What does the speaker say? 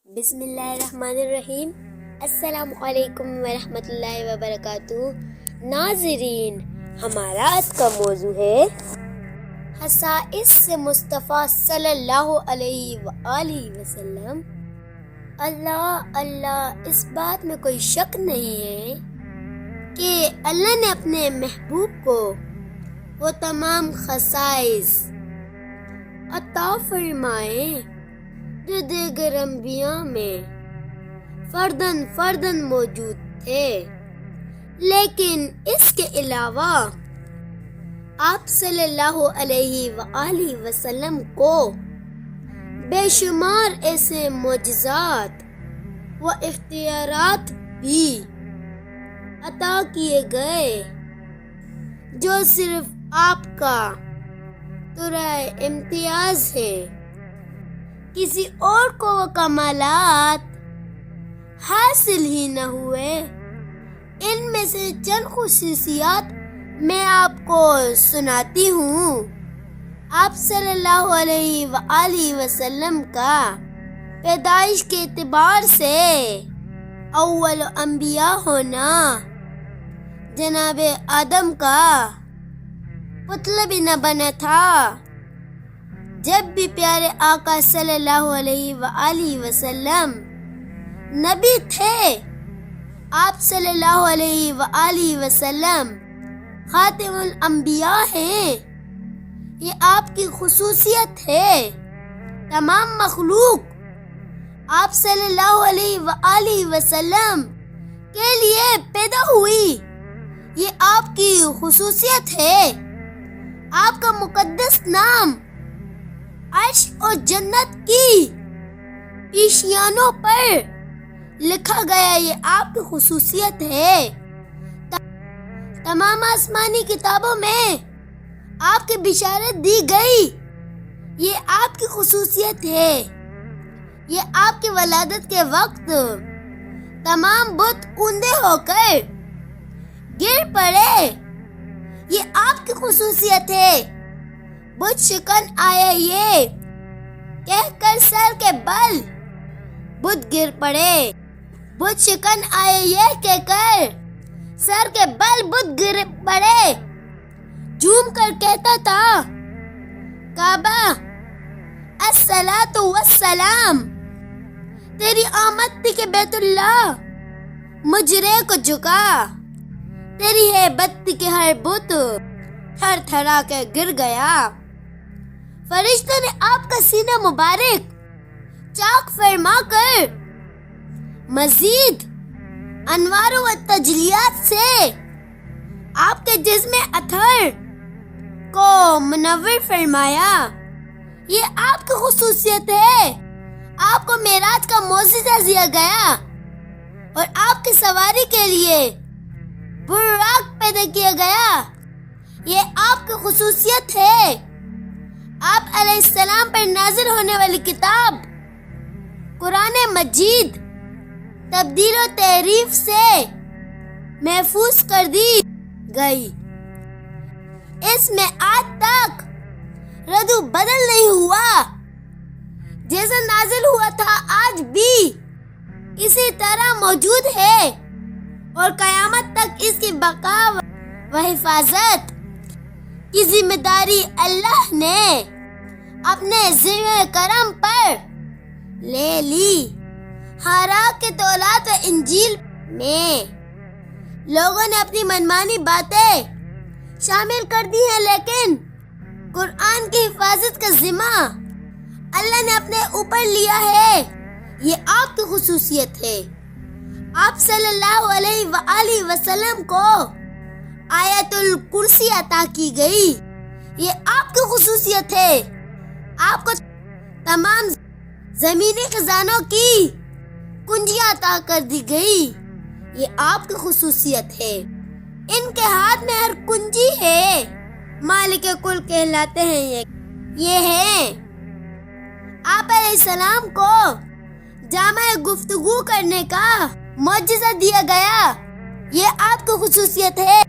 بسم اللہ الرحمن الرحیم۔ السلام علیکم ورحمۃ اللہ وبرکاتہ۔ ناظرین، ہمارا آج کا موضوع ہے خصائص سے مصطفیٰ صلی اللہ علیہ وآلہ وسلم۔ اللہ اس بات میں کوئی شک نہیں ہے کہ اللہ نے اپنے محبوب کو وہ تمام خصائص عطا فرمائے جو دیگر انبیاء میں فرداً موجود تھے، لیکن اس کے علاوہ آپ صلی اللہ علیہ وآلہ وسلم کو بے شمار ایسے معجزات و اختیارات بھی عطا کیے گئے جو صرف آپ کا ترائے امتیاز ہے۔ کسی اور کو وہ کمالات حاصل ہی نہ ہوئے۔ ان میں سے چند خصوصیات میں آپ کو سناتی ہوں۔ آپ صلی اللہ علیہ وآلہ وسلم کا پیدائش کے اعتبار سے اول انبیاء ہونا، جناب آدم کا پتلا بھی نہ بنا تھا جب بھی پیارے آقا صلی اللہ علیہ وآلہ وسلم نبی تھے۔ آپ صلی اللہ علیہ وآلہ وسلم خاتم الانبیاء ہیں، یہ آپ کی خصوصیت ہے۔ تمام مخلوق آپ صلی اللہ علیہ وآلہ وسلم کے لیے پیدا ہوئی، یہ آپ کی خصوصیت ہے۔ آپ کا مقدس نام عرش اور جنت کی پیشیانوں پر لکھا گیا، یہ آپ کی خصوصیت ہے۔ تمام آسمانی کتابوں میں آپ کی بشارت دی گئی، یہ آپ کی خصوصیت ہے۔ یہ آپ کی ولادت کے وقت تمام بت اوندے ہو کر گر پڑے، یہ آپ کی خصوصیت ہے۔ بت شکن آیا یہ کہہ کر سر کے بل بت گر پڑے، بت شکن آیا یہ کہہ کر سر کے بل بت گر پڑے۔ جھوم کر کہتا تھا کعبہ الصلاۃ والسلام، تیری آمد تھی کہ بیت اللہ مجرے کو جھکا، تیری ہیبت تھی کہ ہر بت تھر تھرا کے گر گیا۔ فرشتوں نے آپ کا سینہ مبارک چاک فرما کر مزید انوار و تجلیات سے آپ کے جسم اطہر کو منور فرمایا، یہ آپ کی خصوصیت ہے۔ آپ کو معراج کا معجزہ دیا گیا اور آپ کی سواری کے لیے براق پیدا کیا گیا، یہ آپ کی خصوصیت ہے۔ آپ علیہ السلام پر نازل ہونے والی کتاب قرآن مجید تبدیل و تحریف سے محفوظ کر دی گئی، اس میں آج تک رد و بدل نہیں ہوا، جیسا نازل ہوا تھا آج بھی اسی طرح موجود ہے، اور قیامت تک اس کی بقا و حفاظت کی ذمہ داری اللہ نے اپنے ذمہ کرم پر لے لی۔ حراء کے تورات و انجیل میں لوگوں نے اپنی منمانی باتیں شامل کر دی ہیں، لیکن قرآن کی حفاظت کا ذمہ اللہ نے اپنے اوپر لیا ہے، یہ آپ کی خصوصیت ہے۔ آپ صلی اللہ علیہ وآلہ وسلم کو آیت الکرسی عطا کی گئی، یہ آپ کی خصوصیت ہے۔ آپ کو تمام زمینی خزانوں کی کنجیاں عطا کر دی گئی، یہ آپ کی خصوصیت ہے۔ ان کے ہاتھ میں ہر کنجی ہے، مالک کل کہلاتے ہیں یہ ہے۔ آپ علیہ السلام کو جامع گفتگو کرنے کا معجزہ دیا گیا، یہ آپ کی خصوصیت ہے۔